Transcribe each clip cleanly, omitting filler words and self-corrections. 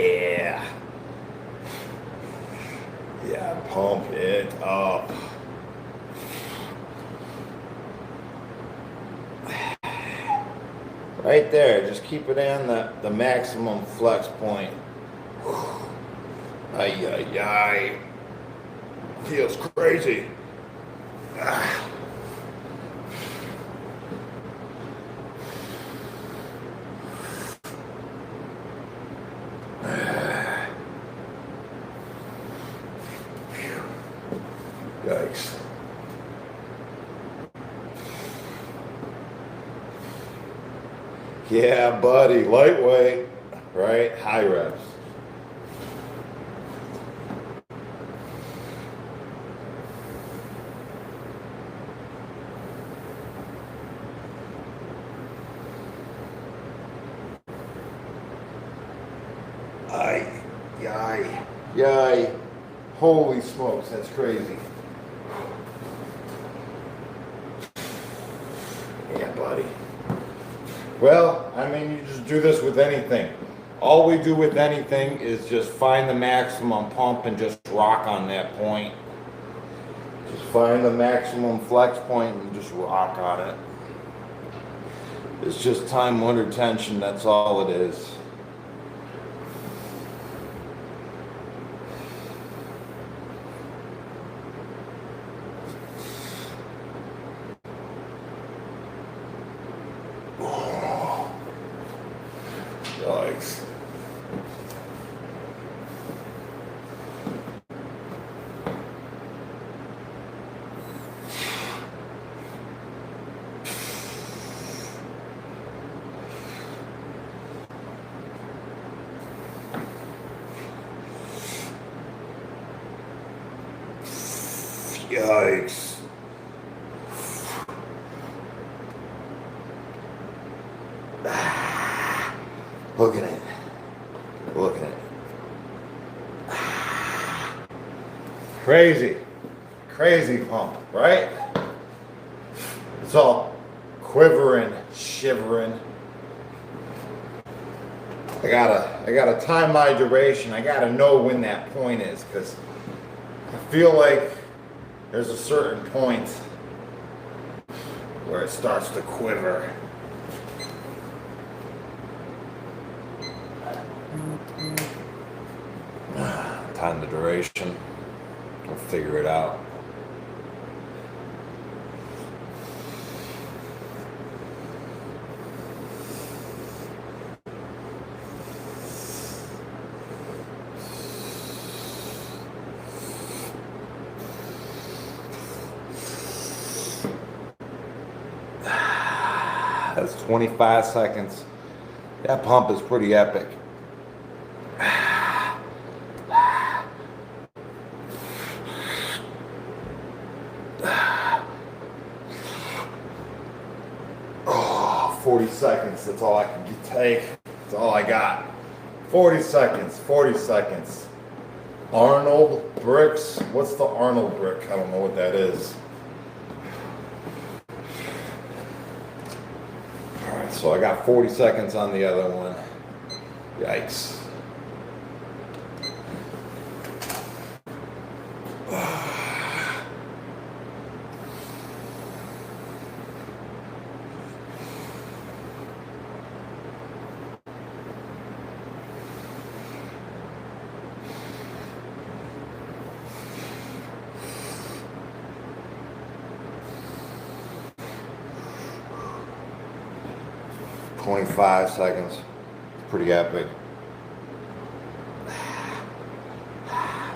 Yeah. Yeah, pump it up. Right there, just keep it in the maximum flex point. Ay, ay, ay. Feels crazy. Ah. Yikes. Yeah, buddy, lightweight, right? High reps. Ay, yay, yay. Holy smokes, that's crazy. Yeah, buddy. Well, I mean, you just do this with anything. All we do with anything is just find the maximum pump and just rock on that point. Just find the maximum flex point and just rock on it. It's just time under tension, that's all it is. Yikes. Yikes. Look at it. Look at it. Crazy. Crazy pump, right? It's all quivering, shivering. I gotta time my duration. I gotta know when that point is, because I feel like there's a certain point where it starts to quiver. Time the duration. We'll figure it out. That's 25 seconds. That pump is pretty epic. Oh, 40 seconds. That's all I can take. That's all I got. 40 seconds. 40 seconds. Arnold bricks. What's the Arnold brick? I don't know what that is. So I got 40 seconds on the other one. Yikes. $25 seconds. Pretty epic.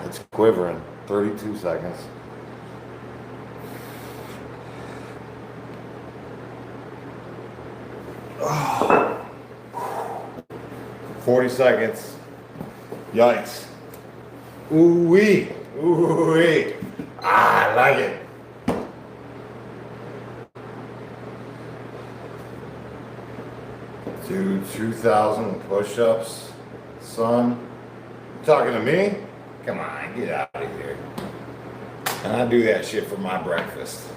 It's quivering. 32 seconds. Oh. 40 seconds. Yikes. Ooh-wee. Ooh-wee. Ah, I like it. Do 2,000 push-ups, son. You talking to me? Come on, get out of here. And I do that shit for my breakfast.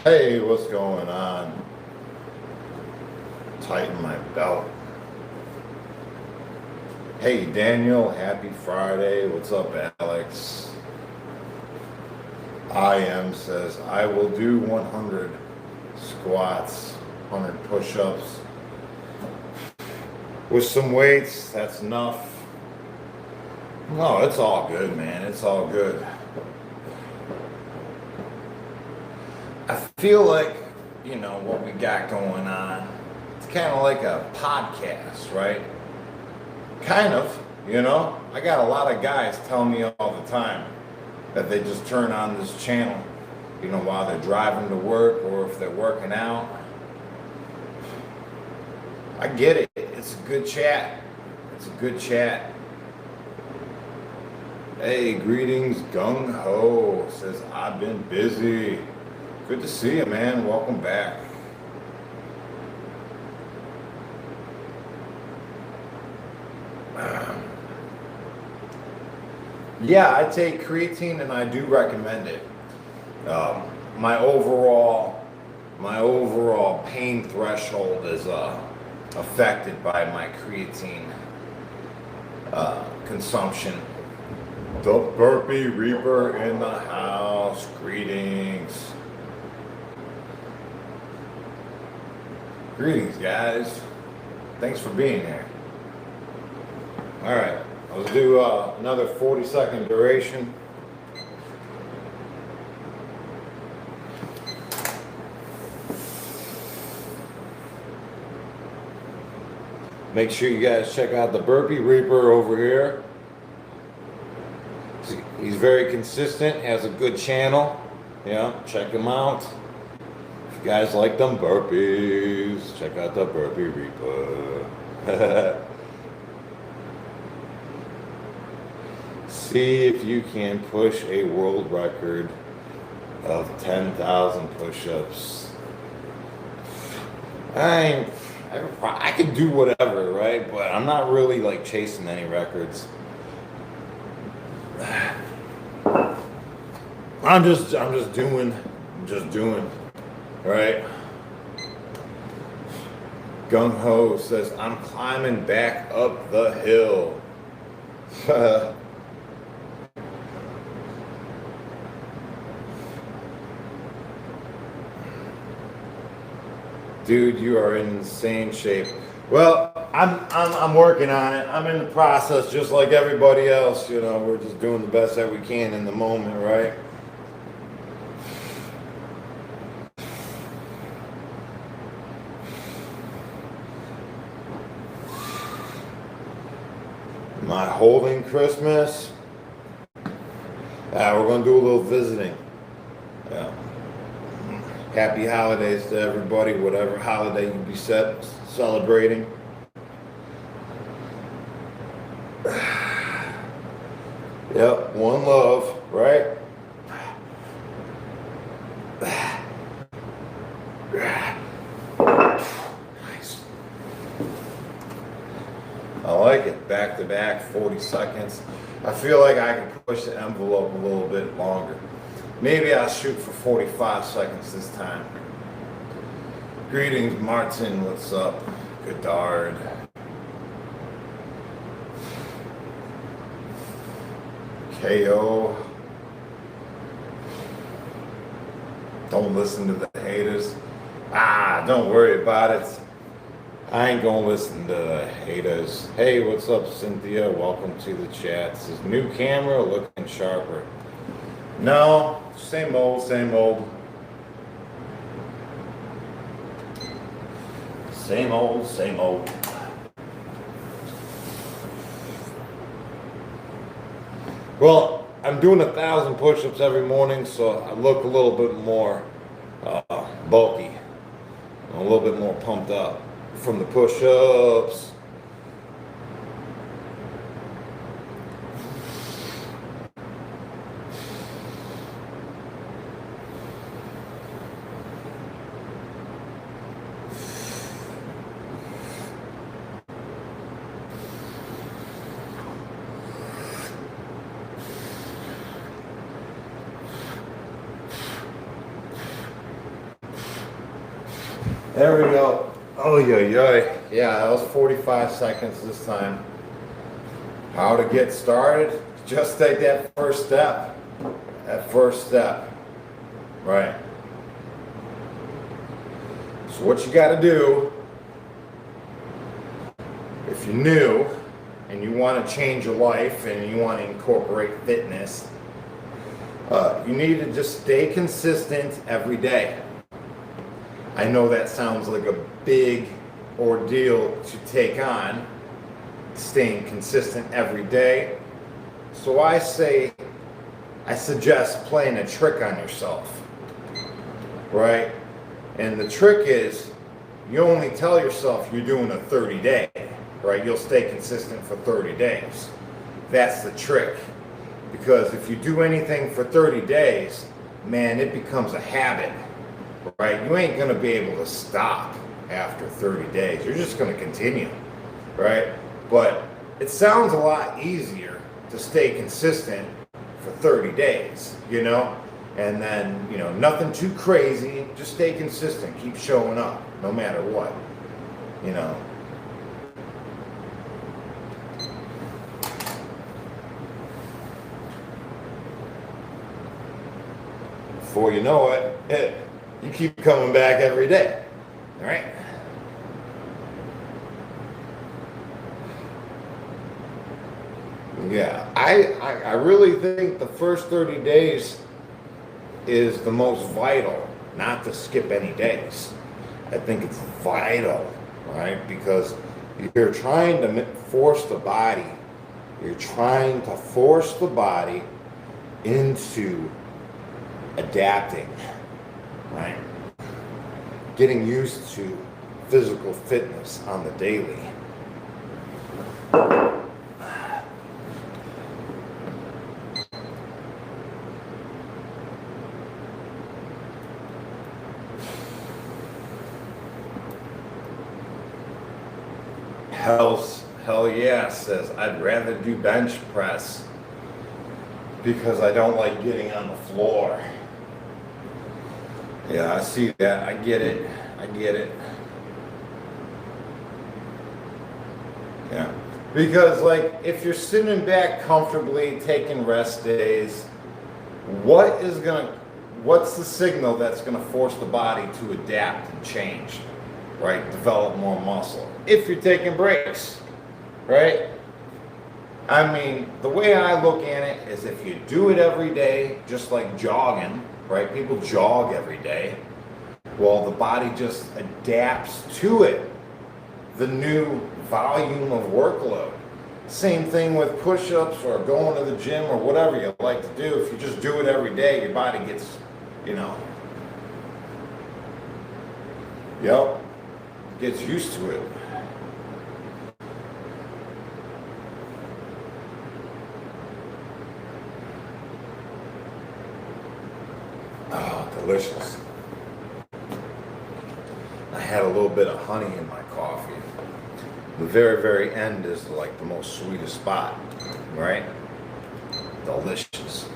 Hey, what's going on? Tighten my belt. Hey, Daniel, happy Friday. What's up, Alex? I am says, I will do 100 squats, 100 push-ups. With some weights, that's enough. No, it's all good, man. It's all good. I feel like, what we got going on, it's kind of like a podcast, right? Kind of, I got a lot of guys telling me all the time that they just turn on this channel, while they're driving to work or if they're working out. I get it. It's a good chat. It's a good chat. Hey, greetings, Gung Ho says, I've been busy. Good to see you, man. Welcome back. Yeah, I take creatine and I do recommend it. My overall pain threshold is affected by my creatine consumption. The Burpee Reaper in the house. Greetings. Greetings, guys. Thanks for being here. All right, let's do another 40-second duration. Make sure you guys check out the Burpee Reaper over here. He's very consistent, has a good channel. Yeah, check him out. If you guys like them burpees, check out the Burpee Reaper. See if you can push a world record of 10,000 push-ups. I could do whatever, right? But I'm not really like chasing any records. I'm just doing, right? Gung Ho says, I'm climbing back up the hill. Dude, you are in insane shape. Well, I'm working on it. I'm in the process just like everybody else, we're just doing the best that we can in the moment, right? Am I holding Christmas? We're gonna do a little visiting. Yeah. Happy holidays to everybody, whatever holiday you be celebrating. Yep, one love, right? Nice. I like it. Back to back, 40 seconds. I feel like I can push the envelope a little bit longer. Maybe I'll shoot for 45 seconds this time. Greetings, Martin. What's up? Godard. KO. Don't listen to the haters. Don't worry about it. I ain't gonna listen to the haters. Hey, what's up, Cynthia? Welcome to the chat. This is new camera looking sharper. No, same old, same old. Same old, same old. Well, I'm doing 1,000 push-ups every morning, so I look a little bit more bulky, a little bit more pumped up from the push-ups. There we go. Oh, yeah. Yeah, that was 45 seconds this time. How to get started? Just take that first step. That first step. Right. So what you got to do, if you're new and you want to change your life and you want to incorporate fitness, you need to just stay consistent every day. I know that sounds like a big ordeal to take on, staying consistent every day. So I suggest playing a trick on yourself, right? And the trick is, you only tell yourself you're doing a 30-day, right? You'll stay consistent for 30 days. That's the trick. Because if you do anything for 30 days, man, it becomes a habit, right? You ain't gonna be able to stop after 30 days. You're just gonna continue, right? But it sounds a lot easier to stay consistent for 30 days, you know? And then, you know, nothing too crazy, just stay consistent, keep showing up, no matter what, you know? Before you know it, you keep coming back every day, all right? Yeah, I really think the first 30 days is the most vital, not to skip any days. I think it's vital, right? Because you're trying to force the body, into adapting, right? Getting used to physical fitness on the daily. Hell yeah, says, I'd rather do bench press because I don't like getting on the floor. Yeah, I see that. I get it. Yeah. Because, like, if you're sitting back comfortably, taking rest days, what's the signal that's gonna force the body to adapt and change, right? Develop more muscle. If you're taking breaks, right? I mean, the way I look at it is if you do it every day, just like jogging, right? People jog every day. Well, the body just adapts to it, the new volume of workload. Same thing with push-ups or going to the gym or whatever you like to do. If you just do it every day, your body gets, gets used to it. Oh, delicious. I had a little bit of honey in my coffee. The very, very end is like the most sweetest spot, right? Delicious.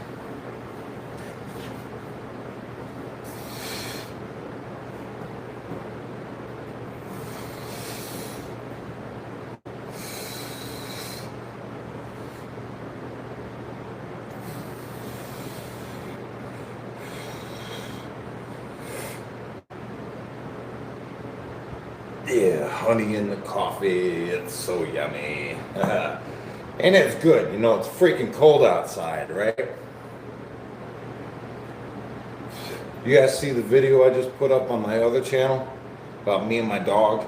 Yeah, honey in the coffee, it's so yummy. And it's good, it's freaking cold outside, right? You guys see the video I just put up on my other channel about me and my dog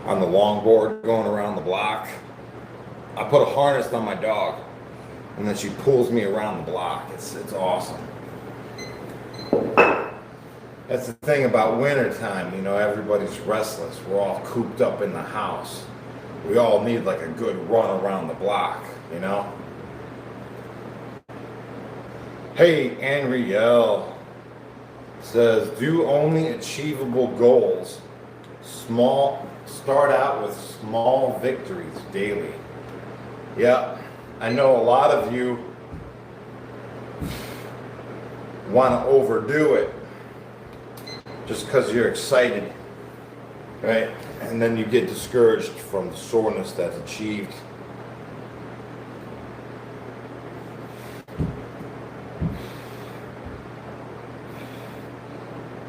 on the longboard going around the block? I put a harness on my dog and then she pulls me around the block. It's awesome. That's the thing about wintertime, everybody's restless. We're all cooped up in the house. We all need like a good run around the block, Hey, Anrielle says, do only achievable goals. Start out with small victories daily. Yeah, I know a lot of you want to overdo it. Just because you're excited right? And then you get discouraged from the soreness that's achieved.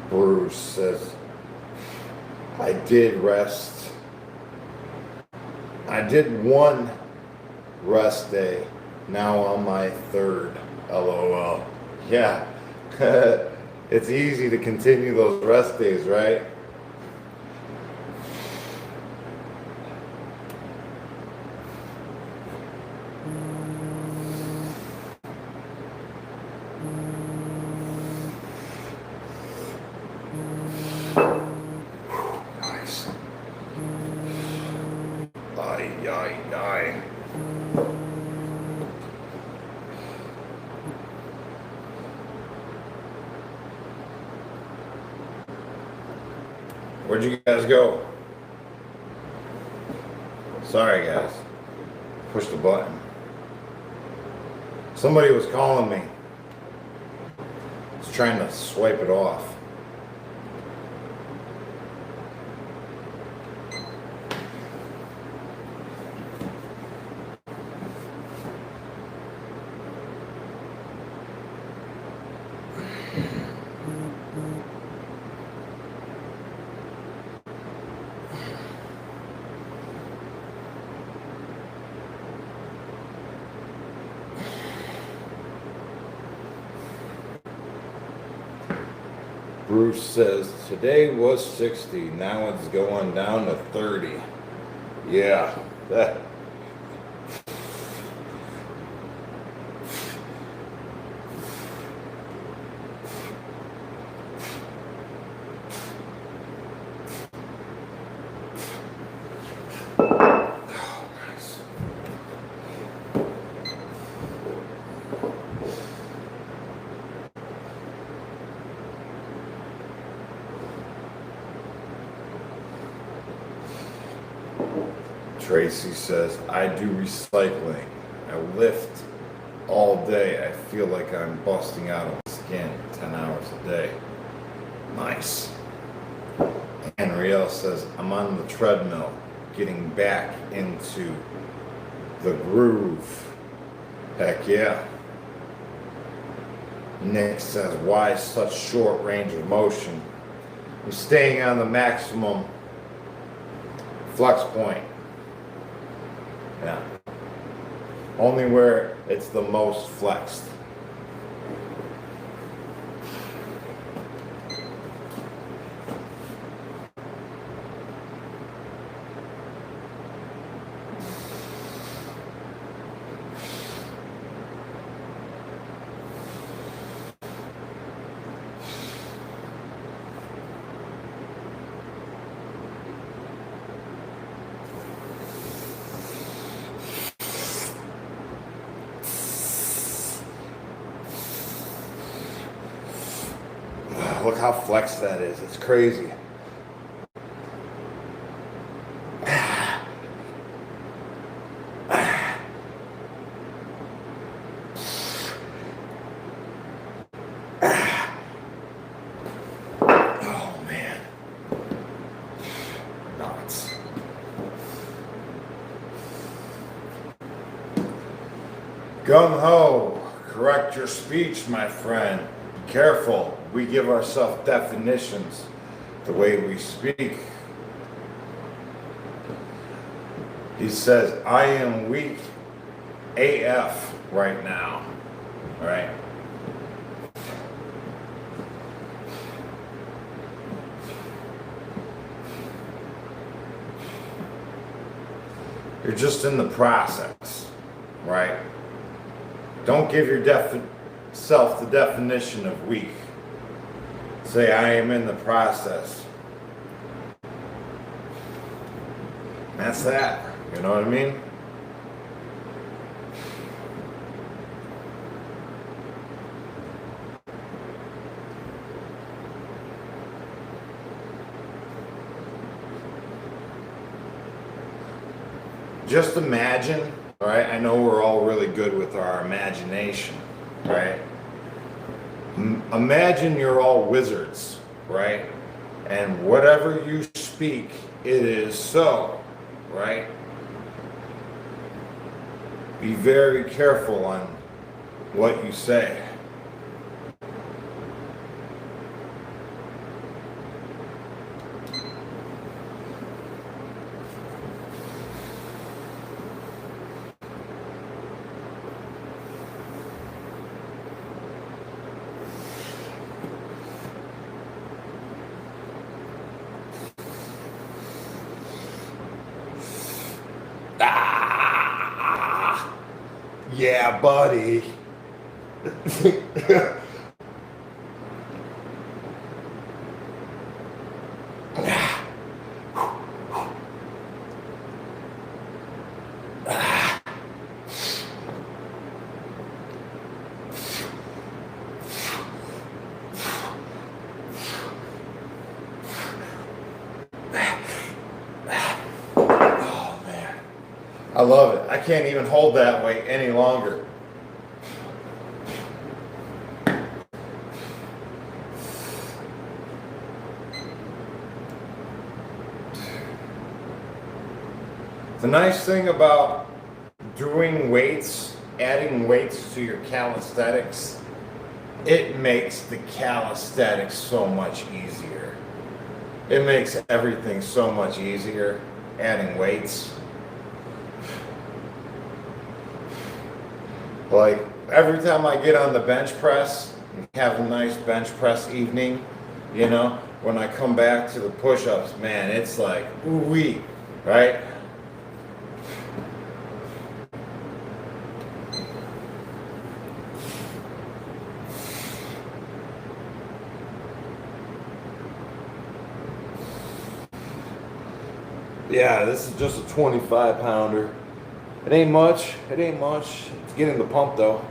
Bruce says, I did rest. I did one rest day. Now on my third. LOL. Yeah. It's easy to continue those rest days, right? Nice. Ay, ay, ay. Where'd you guys go? Sorry, guys. Push the button. Somebody was calling me. I was trying to swipe it off. Bruce says, today was 60, now it's going down to 30. Yeah, that. Tracy says, I do recycling. I lift all day. I feel like I'm busting out of my skin 10 hours a day. Nice. And Riel says, I'm on the treadmill, getting back into the groove. Heck yeah. Nick says, why such short range of motion? I'm staying on the maximum flex point. Yeah. Only where it's the most flexed. Look how flexed that is. It's crazy. Oh, man. Nuts. Gung ho. Correct your speech, my friend. Be careful. We give ourselves definitions the way we speak. He says, I am weak AF right now. All right. You're just in the process, right? Don't give yourself the definition of weak. Say, I am in the process. That's that. You know what I mean? Just imagine, right? I know we're all really good with our imagination, right? Imagine you're all wizards, right? And whatever you speak it is so, right? Be very careful on what you say. Ah, yeah, buddy. Oh man, I love it. I can't even hold that weight any longer. The nice thing about doing weights, adding weights to your calisthenics, it makes the calisthenics so much easier. It makes everything so much easier, adding weights. Like every time I get on the bench press, and have a nice bench press evening, you know, when I come back to the push-ups, man, it's like, ooh-wee, right? Yeah, this is just a 25 pounder. It ain't much. It ain't much. It's getting the pump though.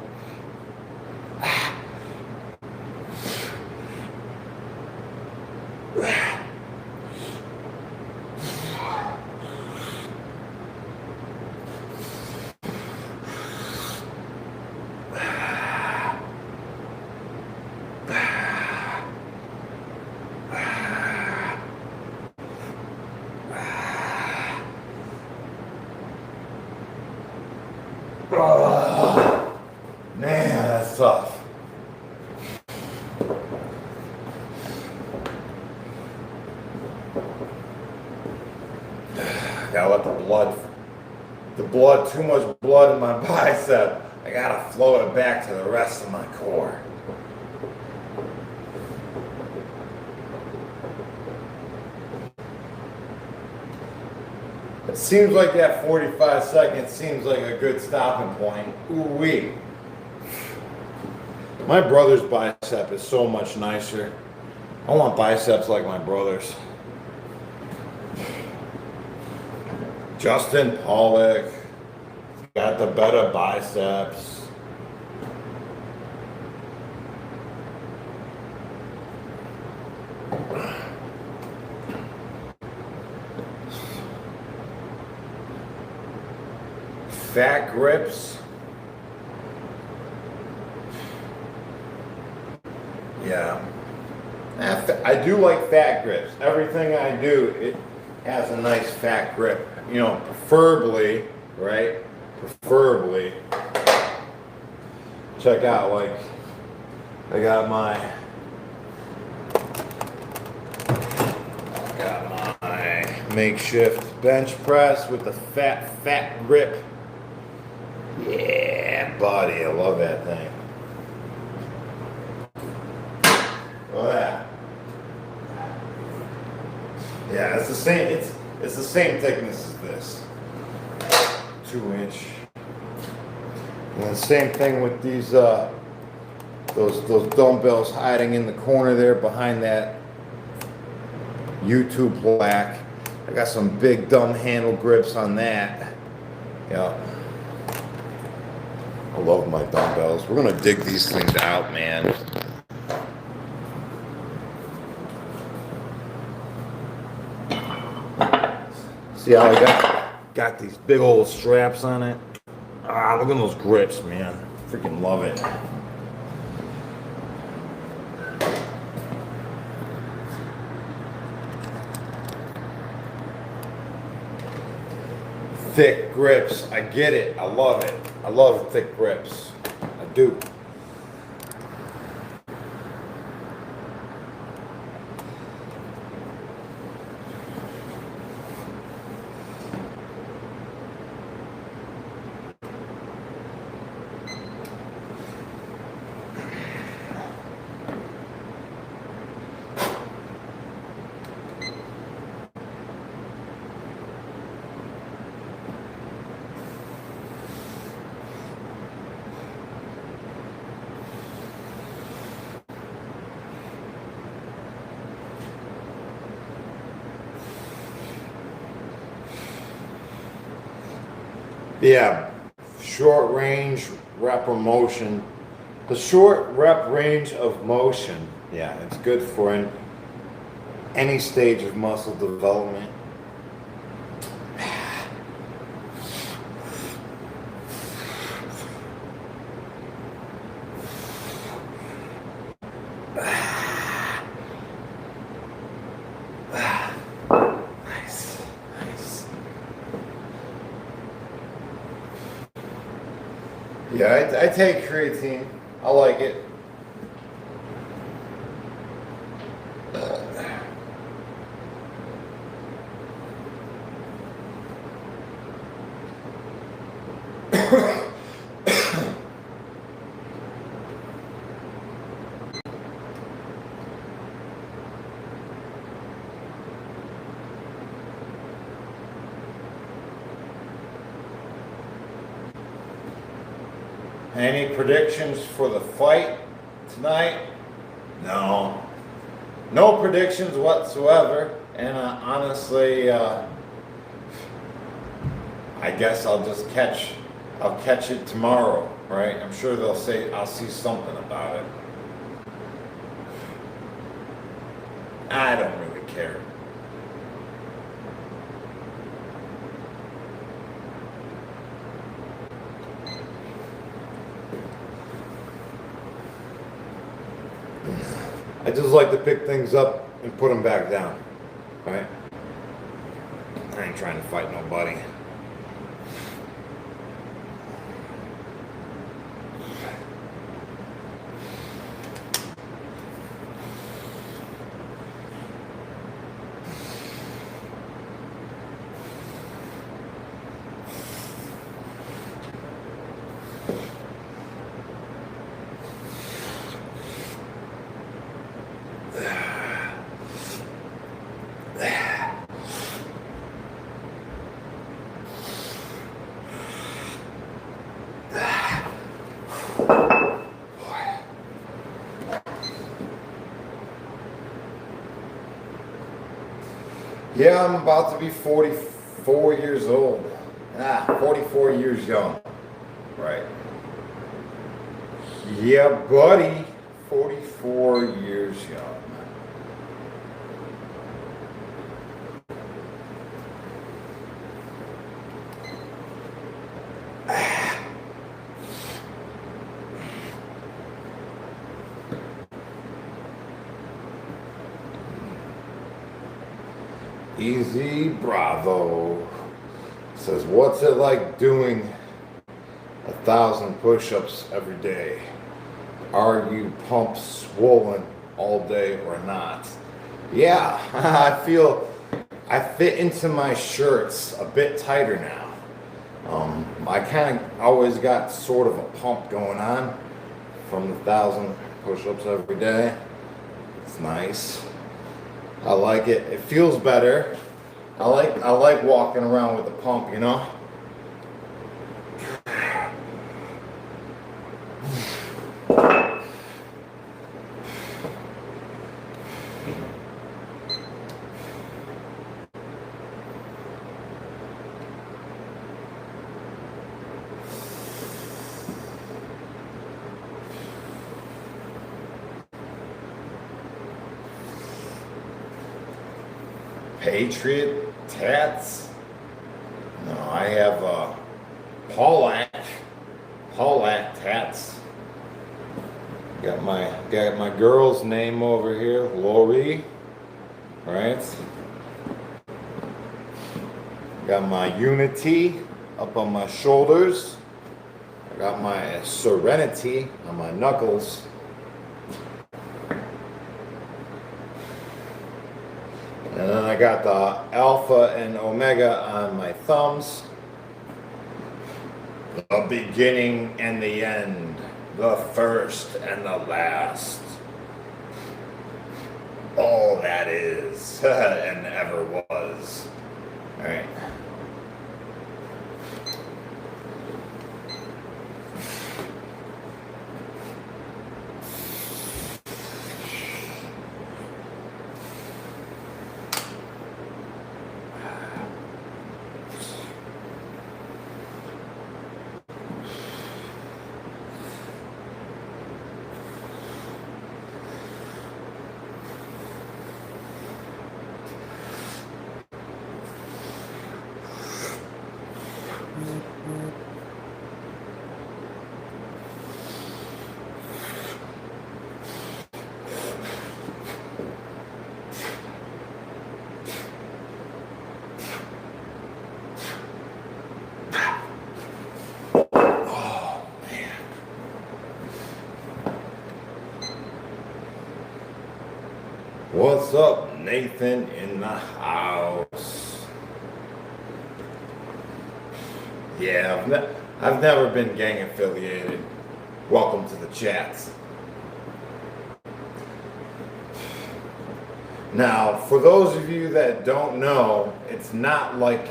Oh, man, that's tough. Gotta let the blood, too much blood in my bicep. I gotta flow it back to the rest of my core. It seems like that 45 seconds seems like a good stopping point. Ooh-wee. My brother's bicep is so much nicer. I want biceps like my brother's. Justin Pollock got the better biceps. Fat grips. Yeah. I do like fat grips. Everything I do, it has a nice fat grip. You know, preferably, right? Preferably. Check out, like, I got my makeshift bench press with the fat grip. Yeah, buddy, I love that thing. Look at that. Yeah, it's the same. It's the same thickness as this. 2-inch. And the same thing with these those dumbbells hiding in the corner there behind that YouTube plaque. I got some big dumb handle grips on that. Yeah. I love my dumbbells. We're gonna dig these things out, man. See how I got these big old straps on it? Ah, look at those grips, man. Freaking love it. thick grips. I get it. I love it. I love thick grips. I do. Yeah, short range rep of motion. The short rep range of motion, yeah, it's good for any stage of muscle development. Nice, nice. Yeah, I take creatine. I like it. Any predictions for the fight tonight? No. No predictions whatsoever. And honestly, I guess I'll catch it tomorrow, right? I'm sure they'll say I'll see something about it. I don't really care. I just like to pick things up and put them back down, right? I ain't trying to fight nobody. Yeah, I'm about to be 44 years old. 44 years young. Right. Yeah, buddy. 44 years young. Easy Bravo says, what's it like doing 1,000 push-ups every day? Are you pumped swollen all day or not? Yeah, I feel I fit into my shirts a bit tighter now. I kind of always got sort of a pump going on from the 1,000 push-ups every day. It's nice. I like it. It feels better. I like walking around with the pump, you know? Patriot tats? No, I have Paulac tats. Got my girl's name over here, Lori. Right? Got my Unity up on my shoulders. I got my Serenity on my knuckles. And then I got the Alpha and Omega on my thumbs. The beginning and the end. The first and the last. All that is and ever was. All right. What's up, Nathan in the house? Yeah, I've never been gang affiliated. Welcome to the chats. Now, for those of you that don't know, it's not like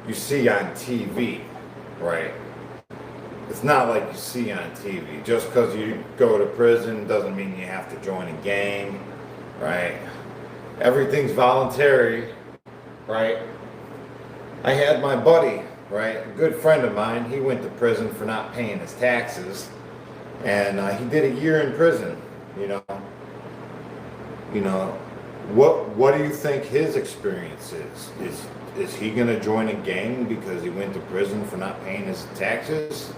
you see on TV, right? It's not like you see on TV. Just because you go to prison doesn't mean you have to join a gang. Right? Everything's voluntary, right? I had my buddy, right? A good friend of mine, he went to prison for not paying his taxes. And he did a year in prison, you know. What do you think his experience is? Is he gonna join a gang because he went to prison for not paying his taxes?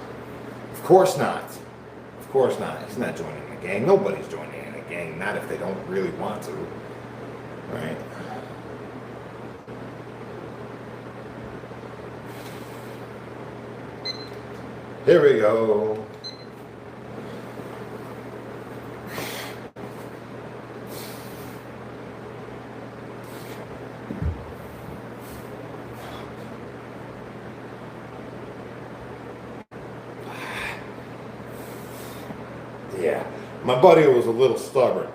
Of course not. Of course not. He's not joining a gang. Nobody's joining a gang, not if they don't really want to, right? Here we go. Yeah, my buddy was a little stubborn.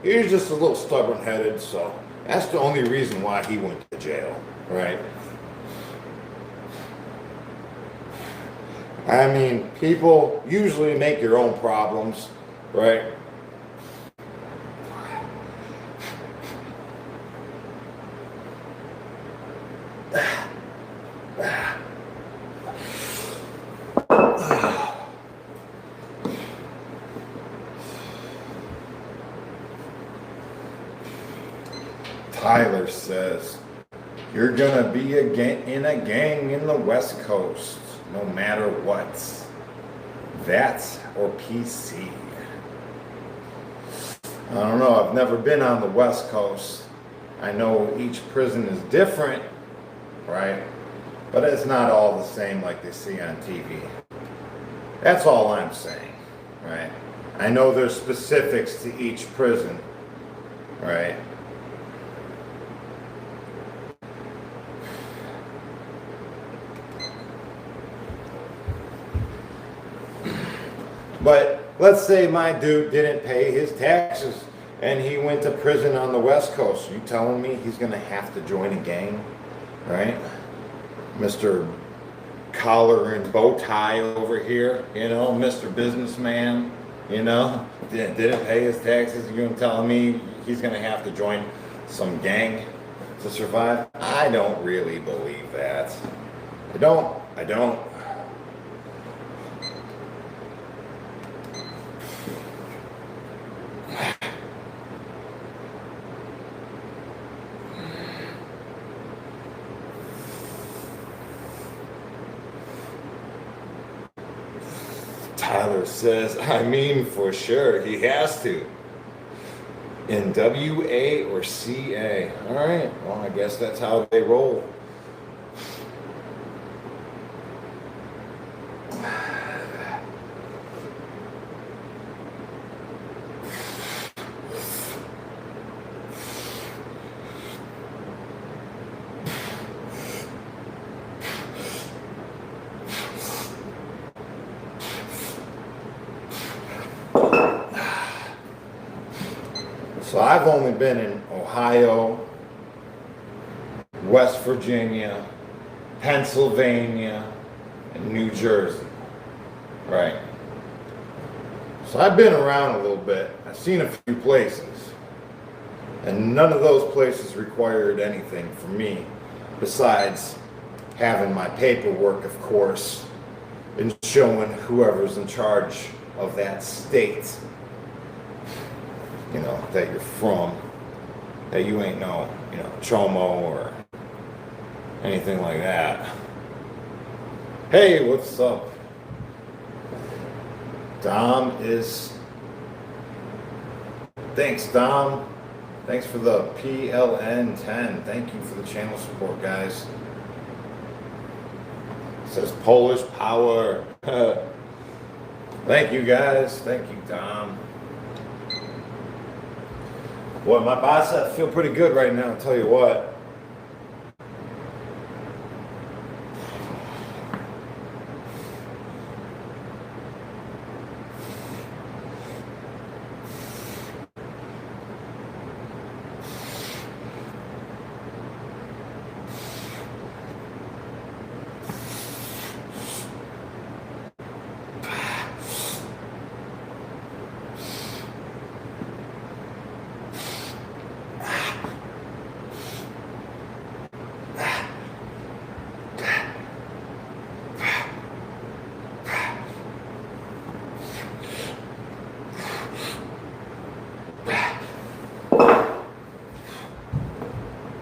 He was just a little stubborn-headed, so that's the only reason why he went to jail, right? I mean, people usually make your own problems, right? Tyler says, you're gonna be in a gang in the West Coast, no matter what. That or PC. I don't know, I've never been on the West Coast. I know each prison is different, right? But it's not all the same like they see on TV. That's all I'm saying, right? I know there's specifics to each prison, right? But let's say my dude didn't pay his taxes and he went to prison on the West Coast. You telling me he's going to have to join a gang, right? Mr. Collar and bow tie over here, you know, Mr. Businessman, you know, didn't pay his taxes. You're going to tell me he's going to have to join some gang to survive? I don't really believe that. I don't. Tyler says, I mean, for sure, he has to. In WA or CA. All right, well, I guess that's how they roll. So I've only been in Ohio, West Virginia, Pennsylvania, and New Jersey. Right. So I've been around a little bit. I've seen a few places. And none of those places required anything from me besides having my paperwork, of course, and showing whoever's in charge of that state, you know, that you're from, that you ain't no, you know, chomo or anything like that. Hey, what's up? Dom is, thanks Dom. Thanks for the PLN10. Thank you for the channel support, guys. It says Polish power. Thank you, guys. Thank you, Dom. Boy, my biceps feel pretty good right now, I'll tell you what.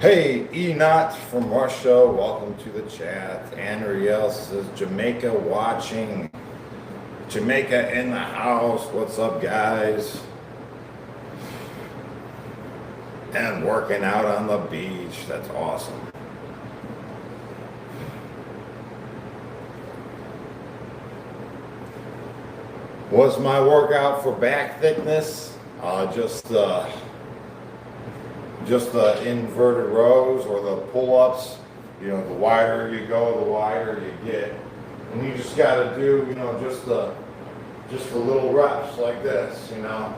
Hey, Enot from Russia, welcome to the chat. Andriel says Jamaica watching. Jamaica in the house. What's up, guys? And working out on the beach. That's awesome. Was my workout for back thickness? Just the inverted rows or the pull-ups. You know, the wider you go, the wider you get. And you just got to do, you know, just the little reps like this, you know.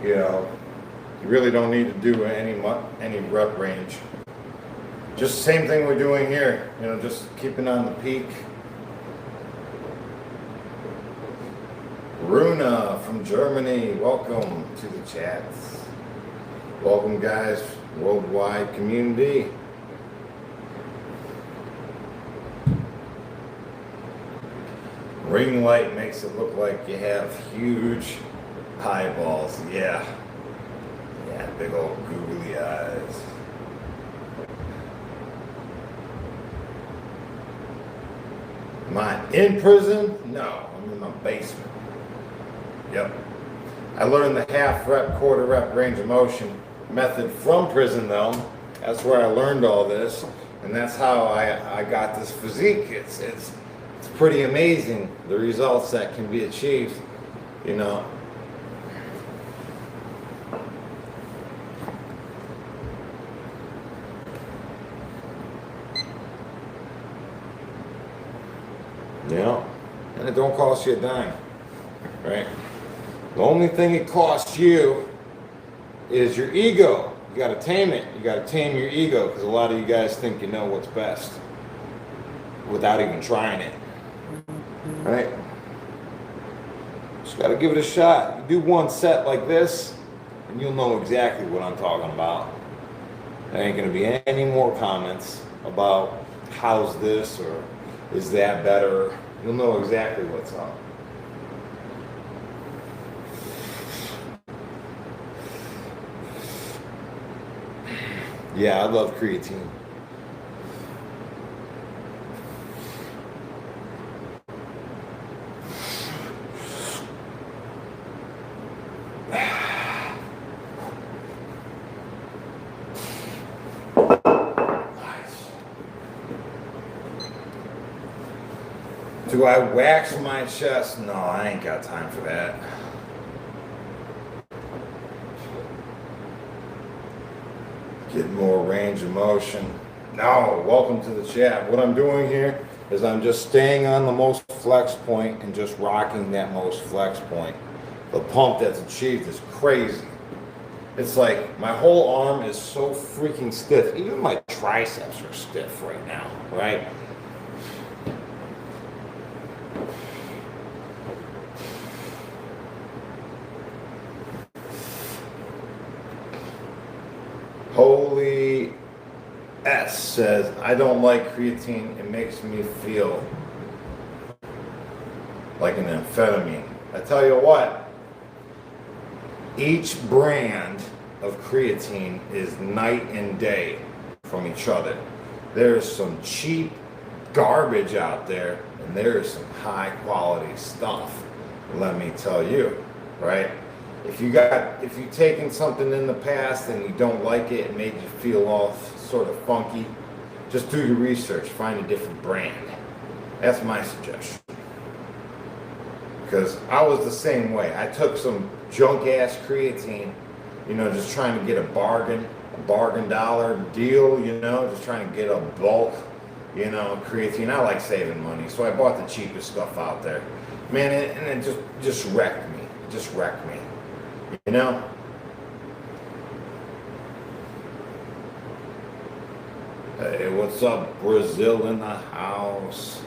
You really don't need to do any rep range. Just the same thing we're doing here, you know, just keeping on the peak. Runa from Germany, welcome to the chat. Welcome, guys, worldwide community. Ring light makes it look like you have huge eyeballs. Yeah, big old googly eyes. Am I in prison? No, I'm in my basement. Yep. I learned the half rep, quarter rep range of motion method from prison though. That's where I learned all this, and that's how I got this physique. It's pretty amazing the results that can be achieved, you know. Yeah, and it don't cost you a dime, right? The only thing it costs you is your ego. You got to tame it. You got to tame your ego, because a lot of you guys think you know what's best without even trying it, right? Just got to give it a shot. You do one set like this, and you'll know exactly what I'm talking about. There ain't going to be any more comments about how's this or is that better. You'll know exactly what's up. Yeah, I love creatine. Do I wax my chest? No, I ain't got time for that. Get more range of motion. No, welcome to the chat. What I'm doing here is I'm just staying on the most flex point and just rocking that most flex point. The pump that's achieved is crazy. It's like my whole arm is so freaking stiff. Even my triceps are stiff right now, right? Holy S says, I don't like creatine. It makes me feel like an amphetamine. I tell you what, each brand of creatine is night and day from each other. There's some cheap garbage out there, and there's some high quality stuff. Let me tell you, right? If you've taken something in the past and you don't like it, it made you feel all sort of funky, just do your research, find a different brand. That's my suggestion. Because I was the same way. I took some junk ass creatine, just trying to get a bargain dollar deal, just trying to get a bulk, creatine. I like saving money, so I bought the cheapest stuff out there. Man, and it just wrecked me. It just wrecked me. Hey, what's up, Brazil in the house?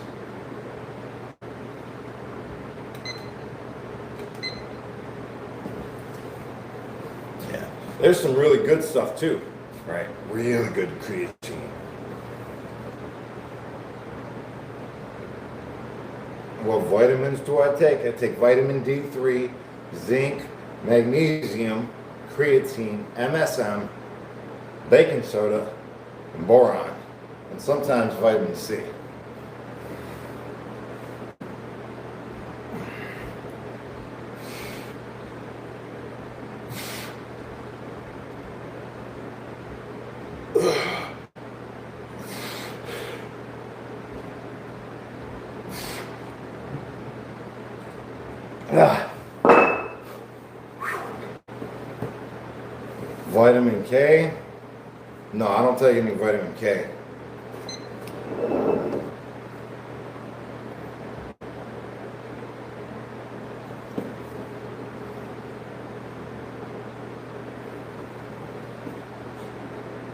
Yeah, there's some really good stuff too, right? Really good creatine. What vitamins do I take? I take vitamin D3, zinc, magnesium, creatine, MSM, baking soda, and boron, and sometimes vitamin C. Vitamin K? No, I don't take any vitamin K.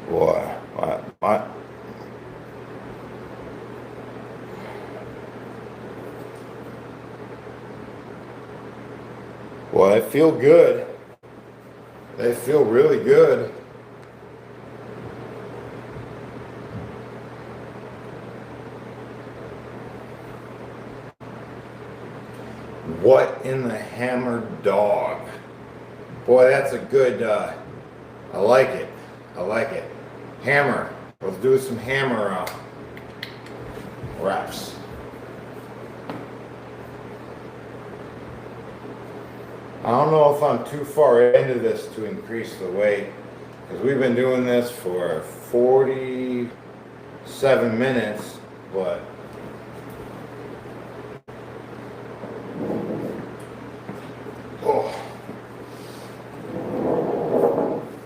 Boy, well, I feel good. They feel really good. What in the hammered dog? Boy, that's a good, I like it. I like it. Hammer. Let's do some hammer reps. I don't know if I'm too far into this to increase the weight, because we've been doing this for 47 minutes, but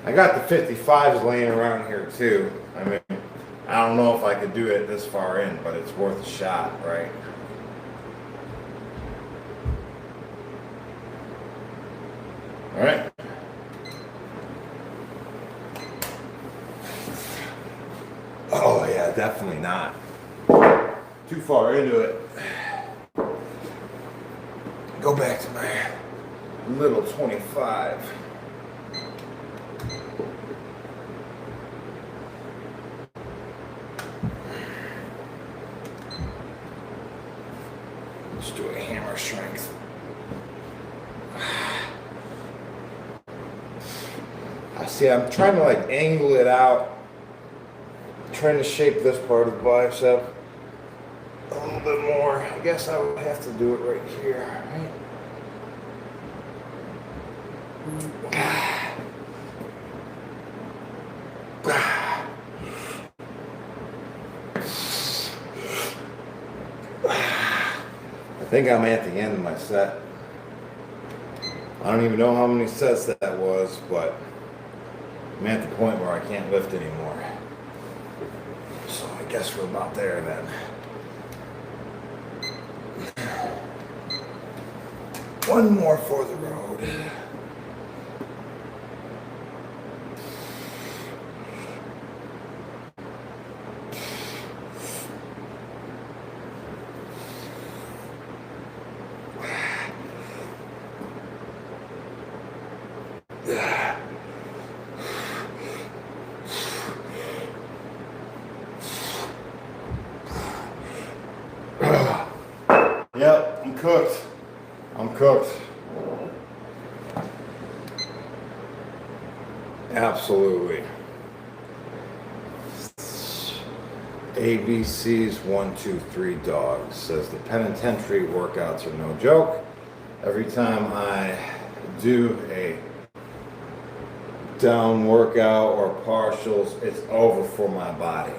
I got the 55s laying around here too. I mean, I don't know if I could do it this far in, but it's worth a shot, right? All right. Oh yeah, definitely not. Too far into it. Go back to my little 25. Let's do a hammer strength. See, I'm trying to like angle it out, trying to shape this part of the bicep a little bit more. I guess I would have to do it right here, I think I'm at the end of my set. I don't even know how many sets that was, but I'm at the point where I can't lift anymore. So I guess we're about there then. One more for the road. Yep, I'm cooked. I'm cooked. Absolutely. ABC's 123 Dogs says the penitentiary workouts are no joke. Every time I do a down workout or partials, it's over for my body.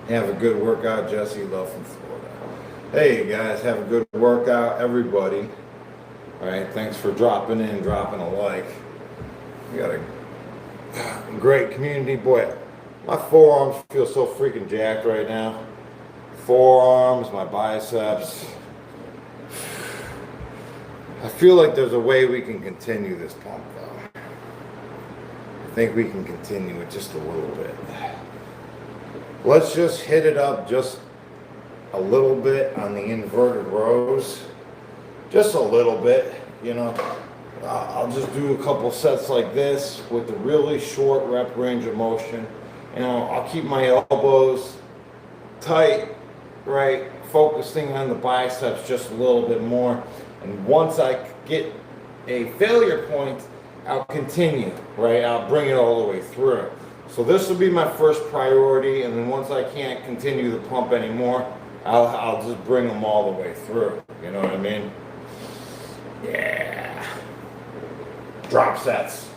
Have a good workout, Jesse. Love from Florida. Hey guys, have a good workout, everybody. All right, thanks for dropping in, dropping a like. We got a great community. Boy, my forearms feel so freaking jacked right now. Forearms, my biceps. I feel like there's a way we can continue this pump though. I think we can continue it just a little bit. Let's just hit it up just a little bit on the inverted rows. Just a little bit, you know. I'll just do a couple sets like this with a really short rep range of motion. You know, I'll keep my elbows tight, right? Focusing on the biceps just a little bit more. And once I get a failure point, I'll continue, right? I'll bring it all the way through. So this will be my first priority. And then once I can't continue the pump anymore, I'll just bring them all the way through. You know what I mean? Yeah. Drop sets.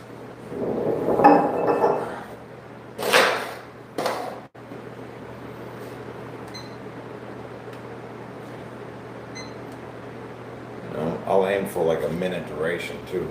I'll aim for like a minute duration too.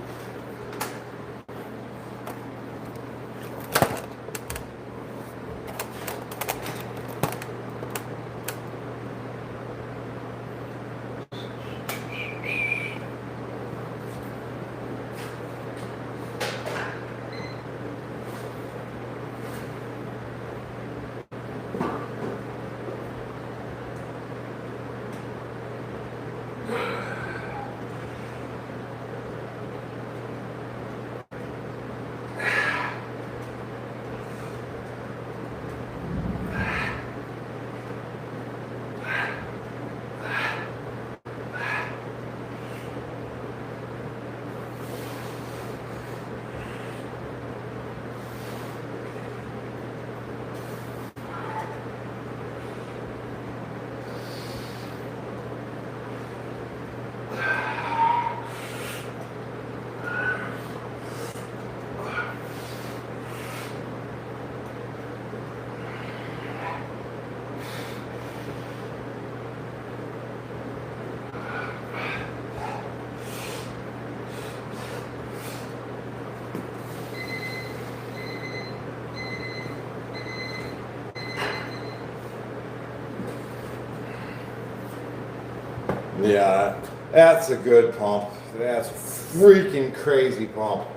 Yeah, that's a good pump. That's a freaking crazy pump.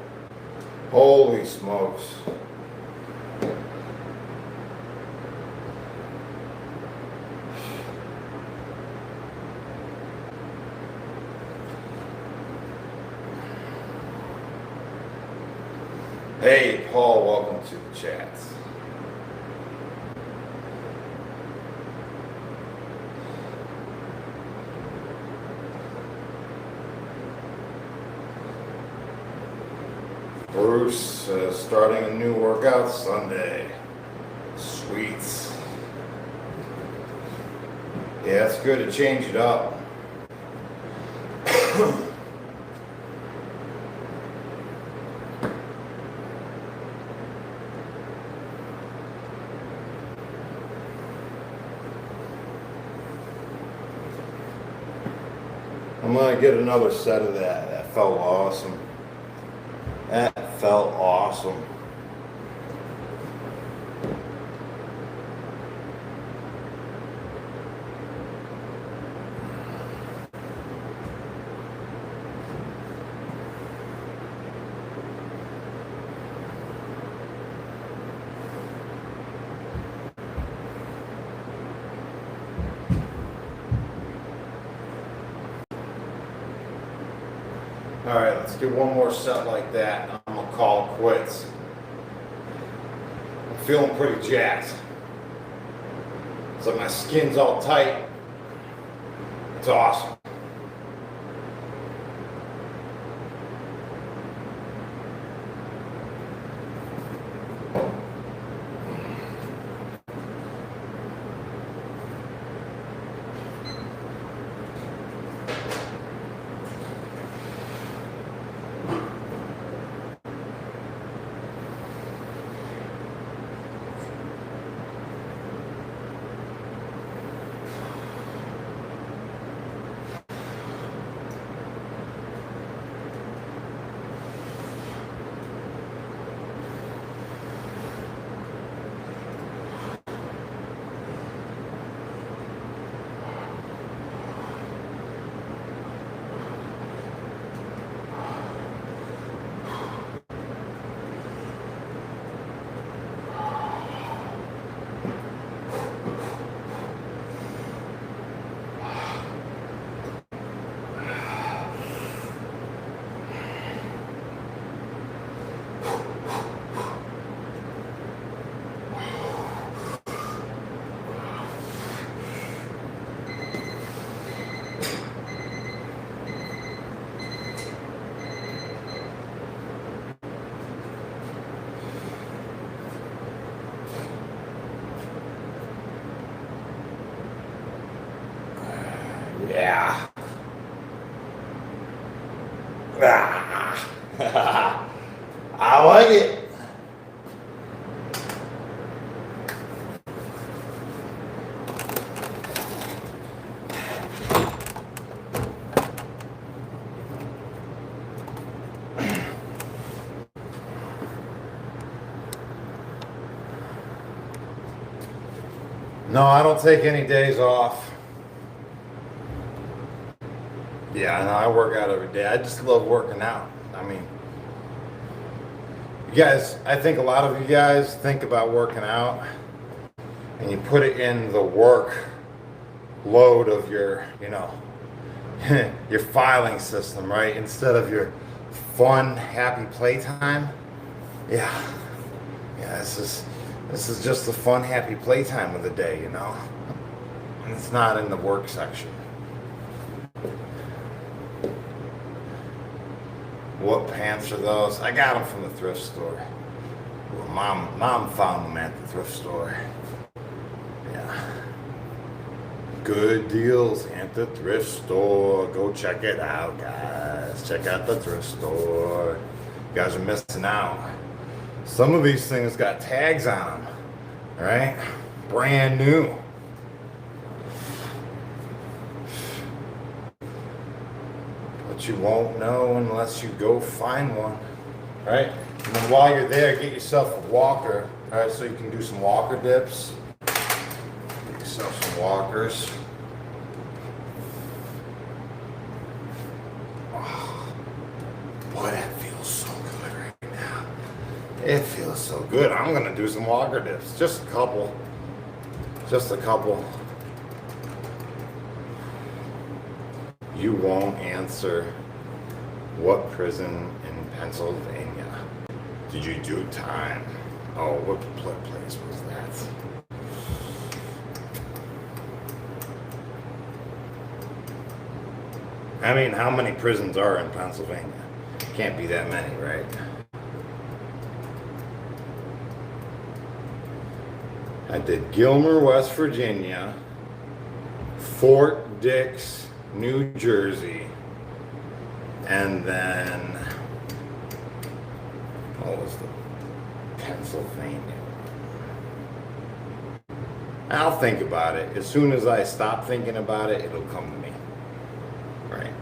Holy smokes. Hey, Paul, welcome to the chat. Bruce starting a new workout Sunday. Sweets. Yeah, it's good to change it up. I'm gonna get another set of that. That felt awesome. That felt awesome. All right, let's do one more set like that. I'm gonna call it quits. I'm feeling pretty jacked. It's like my skin's all tight. It's awesome. Yeah. Ah. I like it. No, I don't take any days off. Yeah, no, I work out every day. I just love working out. I mean, you guys, I think a lot of you guys think about working out and you put it in the work load of your, your filing system, right? Instead of your fun, happy playtime. Yeah. Yeah, this is just the fun, happy playtime of the day, And it's not in the work section. What pants are those? I got them from the thrift store. Well, mom found them at the thrift store. Yeah. Good deals at the thrift store. Go check it out, guys. Check out the thrift store. You guys are missing out. Some of these things got tags on them, right? Brand new. But you won't know unless you go find one, right? And then while you're there, get yourself a walker, all right? So you can do some walker dips. Get yourself some walkers. Oh, boy, that feels so good right now. It feels so good. I'm gonna do some walker dips. Just a couple. Just a couple. You won't answer. What prison in Pennsylvania did you do time? Oh, what place was that? I mean, how many prisons are in Pennsylvania? Can't be that many, right? I did Gilmer, West Virginia, Fort Dix, New Jersey, and then, what was the Pennsylvania? I'll think about it. As soon as I stop thinking about it, it'll come to me. Right.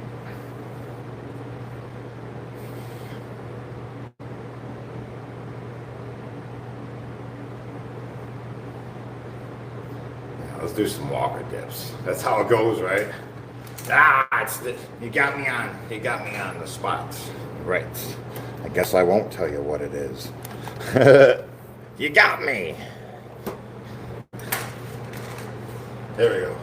Now, let's do some walker dips. That's how it goes, right? You got me on the spot. Right. I guess I won't tell you what it is. You got me. There we go.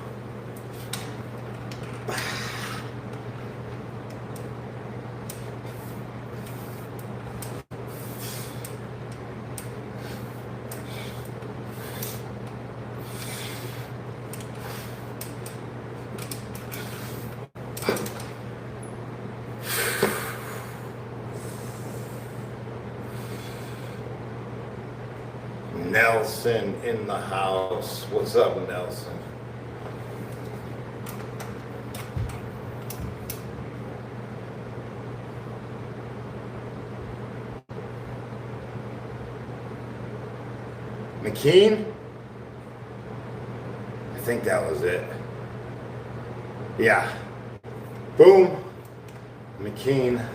Nelson in the house. What's up, Nelson? McKean? I think that was it. Yeah. Boom. McKean,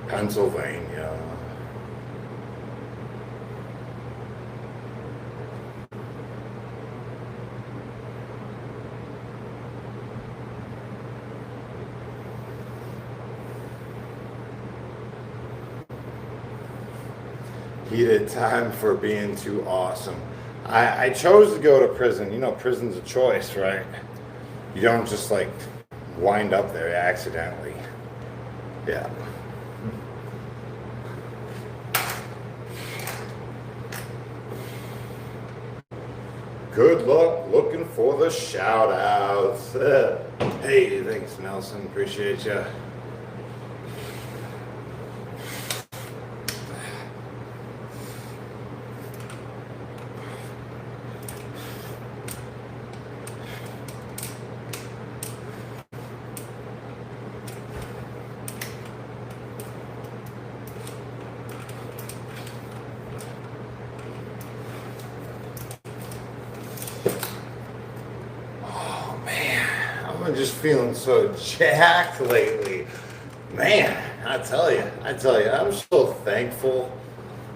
Pennsylvania. He did time for being too awesome. I chose to go to prison. Prison's a choice, right? You don't just like wind up there accidentally. Yeah. Good luck looking for the shout outs. Hey, thanks, Nelson. Appreciate you. I'm just feeling so jacked lately. Man, I tell you, I'm so thankful.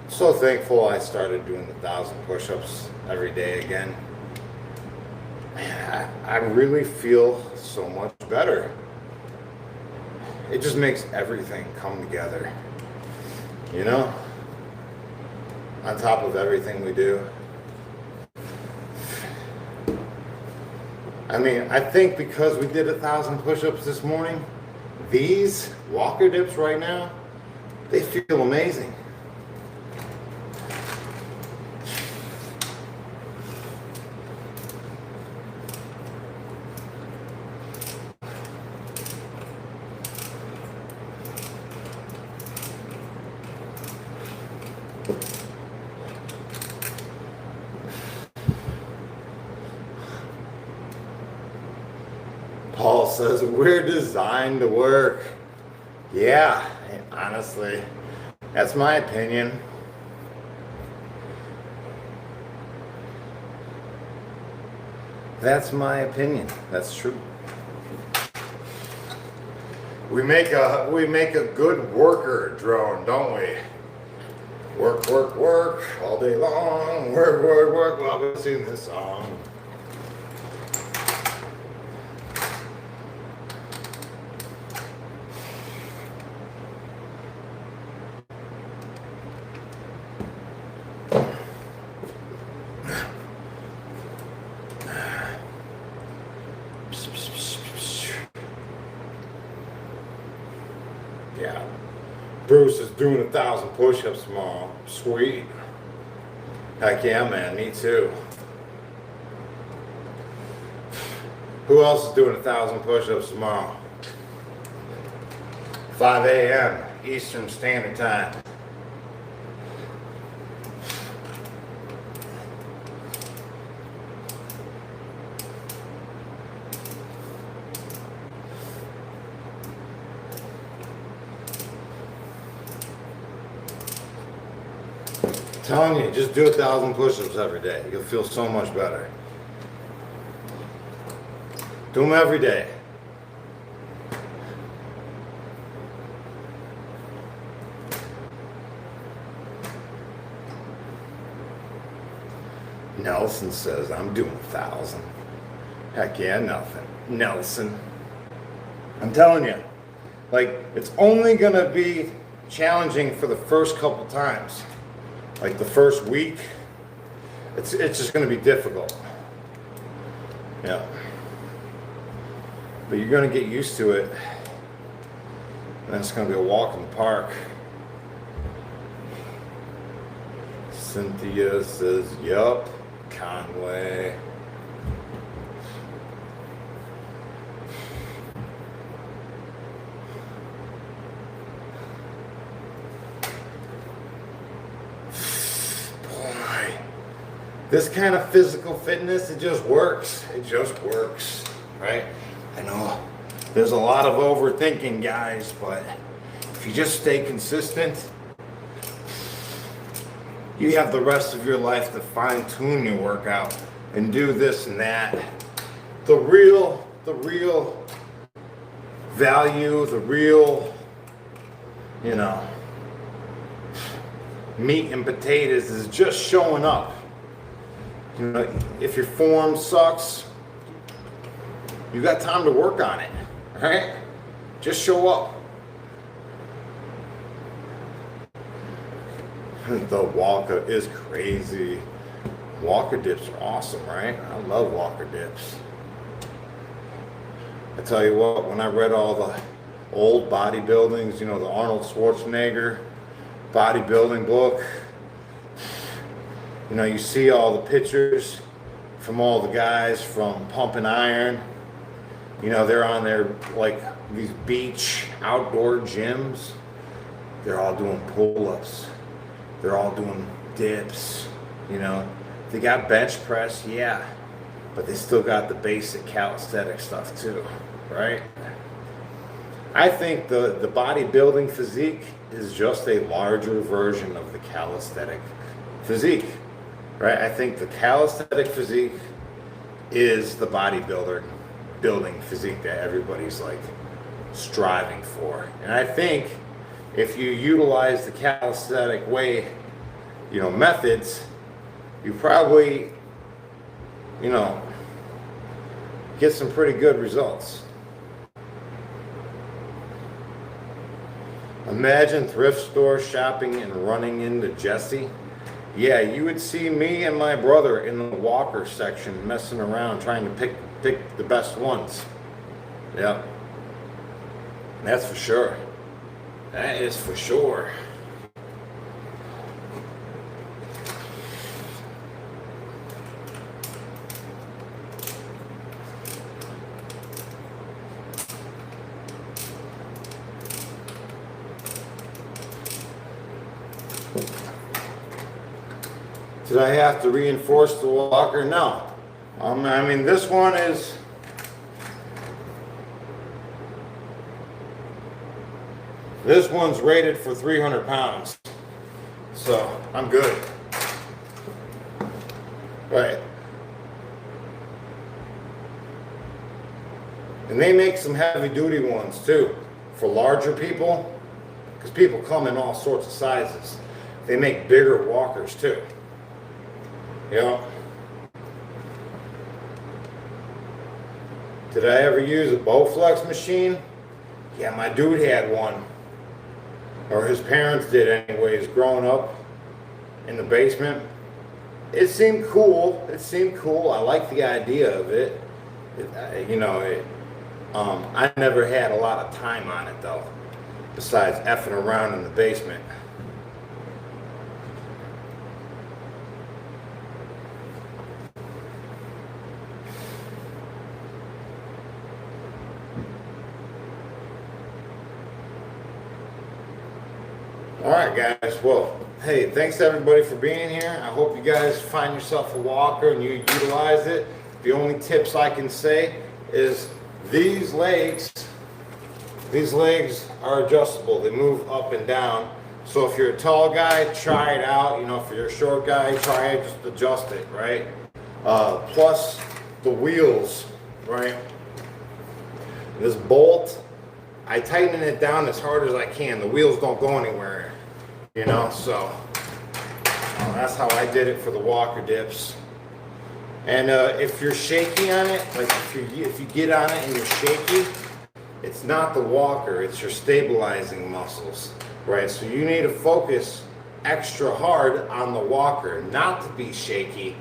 So thankful I started doing the 1,000 push-ups every day again. Man, I really feel so much better. It just makes everything come together, you know? On top of everything we do. I mean, I think because we did 1,000 push-ups this morning, these walker dips right now, they feel amazing. Paul says, we're designed to work. Yeah, honestly, that's my opinion. That's my opinion. That's true. We make a good worker drone, don't we? Work, work, work all day long. Work, work, work while we sing this song. Yeah. Bruce is doing 1,000 push-ups tomorrow. Sweet. Heck yeah, man. Me too. Who else is doing 1,000 push-ups tomorrow? 5 a.m. Eastern Standard Time. Telling you, just do 1,000 push-ups every day. You'll feel so much better. Do them every day. Nelson says, I'm doing 1,000. Heck yeah, nothing. Nelson. I'm telling you, like, it's only gonna be challenging for the first couple times. Like the first week, it's just going to be difficult. Yeah. But you're going to get used to it. And it's going to be a walk in the park. Cynthia says, yup, Conway. This kind of physical fitness, it just works. It just works, right? I know there's a lot of overthinking, guys, but if you just stay consistent, you have the rest of your life to fine-tune your workout and do this and that. The real value, the real, you know, meat and potatoes is just showing up. You know, if your form sucks, you got time to work on it, right? Just show up. The walker is crazy. Walker dips are awesome, right? I love walker dips. I tell you what, when I read all the old bodybuildings, you know, the Arnold Schwarzenegger bodybuilding book, you know, you see all the pictures from all the guys from Pumping Iron. You know, they're on their, like, these beach outdoor gyms. They're all doing pull-ups. They're all doing dips, you know. They got bench press, yeah, but they still got the basic calisthenic stuff too, right? I think the bodybuilding physique is just a larger version of the calisthenic physique, right? I think the calisthenic physique is the bodybuilder, building physique that everybody's like striving for. And I think if you utilize the calisthenic way, methods, you probably, get some pretty good results. Imagine thrift store shopping and running into Jesse. Yeah, you would see me and my brother in the walker section messing around trying to pick the best ones. Yeah, that's for sure. That is for sure. Did I have to reinforce the walker? No. I mean, this one's rated for 300 pounds. So I'm good. Right. And they make some heavy duty ones too for larger people, because people come in all sorts of sizes. They make bigger walkers too. Yeah. Did I ever use a Bowflex machine? Yeah, my dude had one. Or his parents did anyways, growing up in the basement. It seemed cool. I liked the idea of it. I never had a lot of time on it though, besides effing around in the basement. Alright guys, well, hey, thanks everybody for being here. I hope you guys find yourself a walker and you utilize it. The only tips I can say is these legs are adjustable. They move up and down. So if you're a tall guy, try it out. If you're a short guy, try it, just adjust it, right? Plus the wheels, right? This bolt, I tighten it down as hard as I can. The wheels don't go anywhere, so that's how I did it for the walker dips. And if you're shaky on it, like if you get on it and you're shaky, it's not the walker, it's your stabilizing muscles, right? So you need to focus extra hard on the walker, not to be shaky,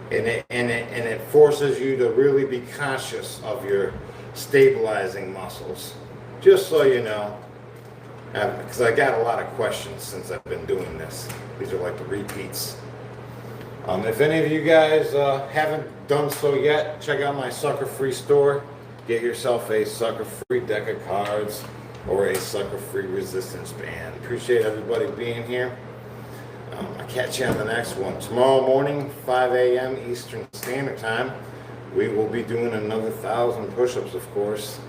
and it forces you to really be conscious of your stabilizing muscles. Just so you know, because I got a lot of questions since I've been doing this. These are like the repeats. If any of you guys haven't done so yet, check out my sucker-free store. Get yourself a sucker-free deck of cards or a sucker-free resistance band. Appreciate everybody being here. I'll catch you on the next one. Tomorrow morning, 5 a.m. Eastern Standard Time, we will be doing another 1,000 push-ups, of course.